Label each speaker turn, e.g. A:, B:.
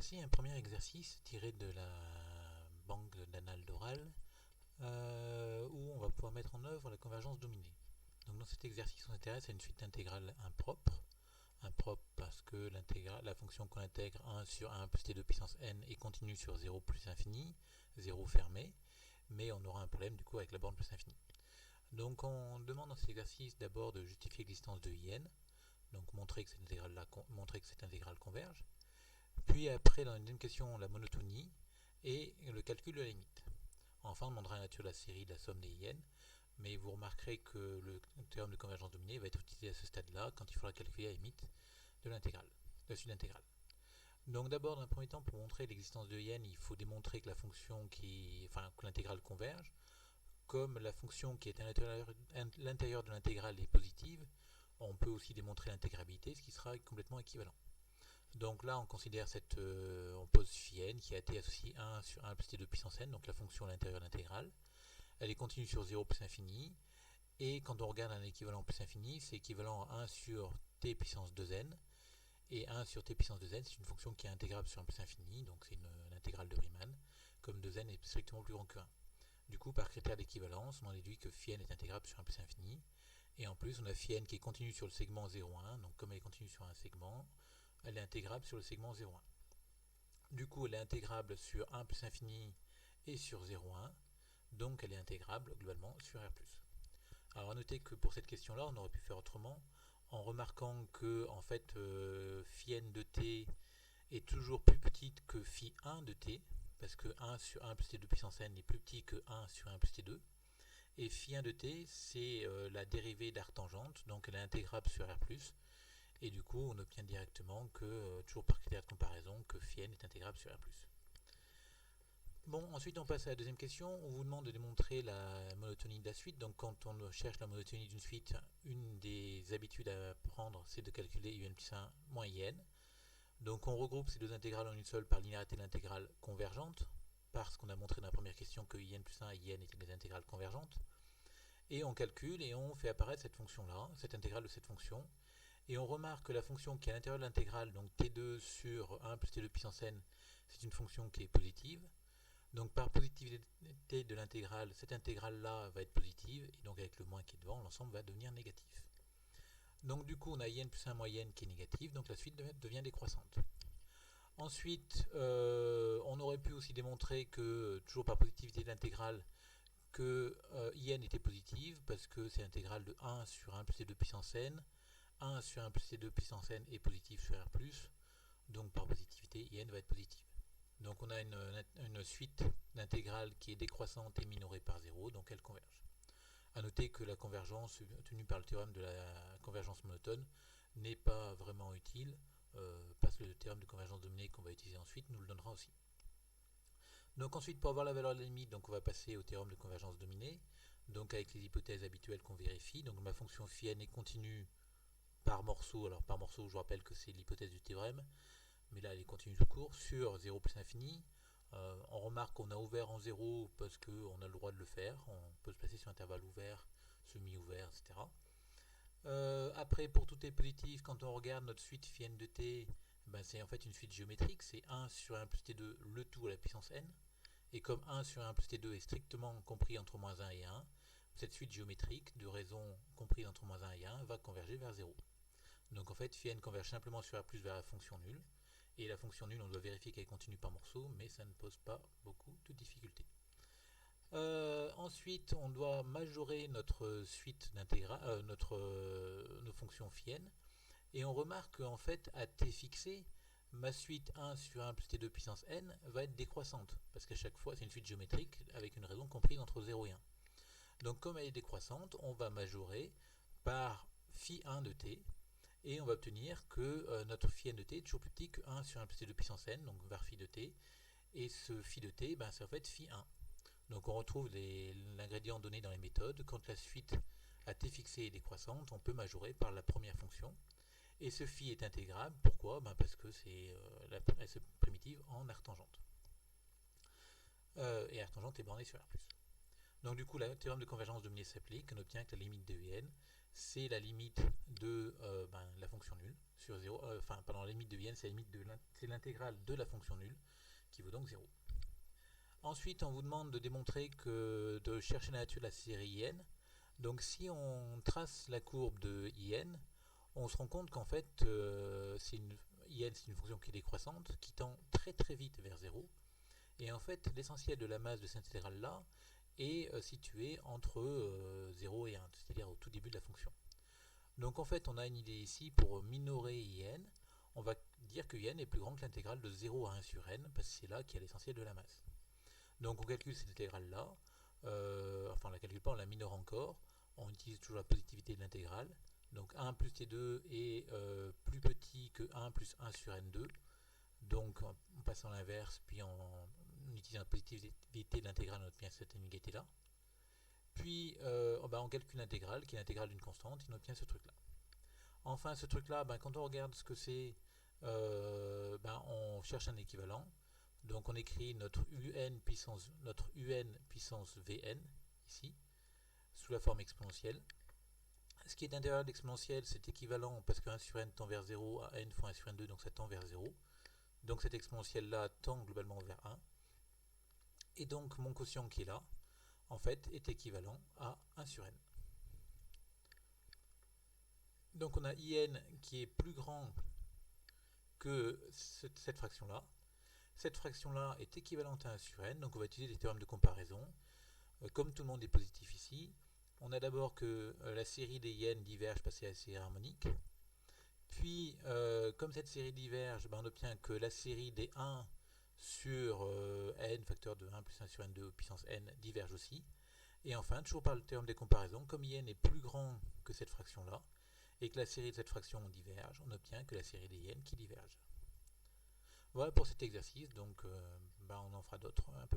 A: passer un premier exercice tiré de la banque d'annales d'Oral où on va pouvoir mettre en œuvre la convergence dominée. Donc dans cet exercice, on s'intéresse à une suite intégrale impropre. Impropre parce que la fonction qu'on intègre 1 sur 1 plus t2 puissance n est continue sur 0 plus infini, 0 fermé, mais on aura un problème du coup avec la borne plus infini. Donc on demande dans cet exercice d'abord de justifier l'existence de in, donc montrer que cette intégrale converge. Puis après, dans la deuxième question, la monotonie et le calcul de la limite. Enfin, on demandera la nature de la série de la somme des IN, mais vous remarquerez que le théorème de convergence dominée va être utilisé à ce stade-là quand il faudra calculer la limite de l'intégrale, de la suite d'intégrale. Donc d'abord, dans un premier temps, pour montrer l'existence de IN, il faut démontrer que que l'intégrale converge. Comme la fonction qui est à l'intérieur de l'intégrale est positive, on peut aussi démontrer l'intégrabilité, ce qui sera complètement équivalent. Donc là, on considère on pose phi n qui a été associée 1 sur 1 plus t2 puissance n, donc la fonction à l'intérieur de l'intégrale. Elle est continue sur 0 plus infini, et quand on regarde un équivalent plus infini, c'est équivalent à 1 sur t puissance 2n, et 1 sur t puissance 2n, c'est une fonction qui est intégrable sur 1 plus infini, donc c'est une intégrale de Riemann, comme 2n est strictement plus grand que 1. Du coup, par critère d'équivalence, on en déduit que phi n est intégrable sur 1 plus infini, et en plus, on a phi n qui est continue sur le segment 0,1, donc comme elle est continue sur un segment, elle est intégrable sur le segment 0,1. Du coup, elle est intégrable sur 1 plus infini et sur 0,1, donc elle est intégrable globalement sur R+. Alors à noter que pour cette question-là, on aurait pu faire autrement, en remarquant que en fait, phi n de t est toujours plus petite que phi 1 de t, parce que 1 sur 1 plus t2 puissance n est plus petit que 1 sur 1 plus t2, et phi 1 de t, c'est la dérivée d'arctangente, donc elle est intégrable sur R+, et du coup, on obtient directement que, toujours par critère de comparaison, que phi n est intégrable sur R+. Bon, ensuite on passe à la deuxième question. On vous demande de démontrer la monotonie de la suite. Donc quand on cherche la monotonie d'une suite, une des habitudes à prendre, c'est de calculer un plus 1 moins in. Donc on regroupe ces deux intégrales en une seule par linéarité de l'intégrale convergente, parce qu'on a montré dans la première question que in plus 1 et in étaient des intégrales convergentes. Et on calcule et on fait apparaître cette fonction-là, cette intégrale de cette fonction. Et on remarque que la fonction qui est à l'intérieur de l'intégrale, donc t2 sur 1 plus t2 puissance n, c'est une fonction qui est positive. Donc par positivité de l'intégrale, cette intégrale-là va être positive, et donc avec le moins qui est devant, l'ensemble va devenir négatif. Donc du coup, on a in plus 1 moyenne qui est négative, donc la suite devient décroissante. Ensuite, on aurait pu aussi démontrer que, toujours par positivité de l'intégrale, que in était positive, parce que c'est l'intégrale de 1 sur 1 plus t2 puissance n, 1 sur 1 plus t2 puissance n est positif sur R+, donc par positivité, in va être positive. Donc on a une suite d'intégrales qui est décroissante et minorée par 0, donc elle converge. A noter que la convergence obtenue par le théorème de la convergence monotone n'est pas vraiment utile, parce que le théorème de convergence dominée qu'on va utiliser ensuite nous le donnera aussi. Donc ensuite, pour avoir la valeur de la limite, donc on va passer au théorème de convergence dominée, donc avec les hypothèses habituelles qu'on vérifie. Donc ma fonction phi n est continue par morceau. Alors par morceau, je vous rappelle que c'est l'hypothèse du théorème, mais là elle est continue tout court, sur 0 plus infini. On remarque qu'on a ouvert en 0 parce qu'on a le droit de le faire. On peut se placer sur intervalle ouvert, semi-ouvert, etc. Après, pour tout est positif, quand on regarde notre suite phi n de t, ben c'est en fait une suite géométrique. C'est 1 sur 1 plus t2, le tout à la puissance n. Et comme 1 sur 1 plus t2 est strictement compris entre moins 1 et 1, cette suite géométrique de raisons comprises entre moins 1 et 1 va converger vers 0. Donc en fait, phi n converge simplement sur R+ vers la fonction nulle. Et la fonction nulle, on doit vérifier qu'elle continue par morceaux, mais ça ne pose pas beaucoup de difficultés. Ensuite, on doit majorer notre suite d'intégrales, nos fonctions phi n. Et on remarque qu'en fait, à t fixé, ma suite 1 sur 1 plus t2 puissance n va être décroissante. Parce qu'à chaque fois, c'est une suite géométrique avec une raison comprise entre 0 et 1. Donc comme elle est décroissante, on va majorer par phi 1 de t, et on va obtenir que notre phi n de t est toujours plus petit que 1 sur 1 plus t2 puissance n, donc var phi de t, et ce phi de t, ben, c'est en fait phi 1. Donc on retrouve l'ingrédient donné dans les méthodes. Quand la suite à t fixé est décroissante, on peut majorer par la première fonction. Et ce phi est intégrable. Pourquoi? Ben parce que c'est la primitive en arctangente. Et arctangente est bornée sur R+. Donc du coup, le théorème de convergence dominée s'applique. On obtient que la limite de Vn, c'est la limite de la fonction nulle sur 0, enfin pardon, la limite de IN, c'est l'intégrale de la fonction nulle, qui vaut donc 0. Ensuite, on vous demande de démontrer de chercher la nature de la série IN. Donc si on trace la courbe de IN, on se rend compte qu'en fait, IN c'est une fonction qui est décroissante, qui tend très très vite vers 0. Et en fait, l'essentiel de la masse de cette intégrale-là est situé entre 0 et 1, c'est-à-dire au tout début de la fonction. Donc en fait, on a une idée ici pour minorer IN. On va dire que IN est plus grand que l'intégrale de 0 à 1 sur n, parce que c'est là qu'il y a l'essentiel de la masse. Donc on calcule cette intégrale-là, enfin on la calcule pas, on la minore encore, on utilise toujours la positivité de l'intégrale, donc 1 plus t2 est plus petit que 1 plus 1 sur n2, donc en passant l'inverse, puis en utilisant la positivité de l'intégrale, on obtient cette inégalité-là. Puis on calcule l'intégrale, qui est l'intégrale d'une constante, et on obtient ce truc-là. Enfin, ce truc-là, quand on regarde ce que c'est, on cherche un équivalent. Donc on écrit notre un puissance Vn, ici, sous la forme exponentielle. Ce qui est intérieur de l'exponentielle, c'est équivalent parce que 1 sur n tend vers 0 à n fois 1 sur n2, donc ça tend vers 0. Donc cette exponentielle-là tend globalement vers 1. Et donc mon quotient qui est là, en fait, est équivalent à 1 sur n. Donc on a IN qui est plus grand que cette fraction-là. Cette fraction-là est équivalente à 1 sur n, donc on va utiliser des théorèmes de comparaison. Comme tout le monde est positif ici, on a d'abord que la série des IN diverge parce que c'est la série harmonique. Puis, comme cette série diverge, on obtient que la série des 1 sur n facteur de 1 plus 1 sur n2 puissance n diverge aussi. Et enfin, toujours par le théorème des comparaisons, comme IN est plus grand que cette fraction-là, et que la série de cette fraction diverge, on obtient que la série des IN qui diverge. Voilà pour cet exercice, donc on en fera d'autres un peu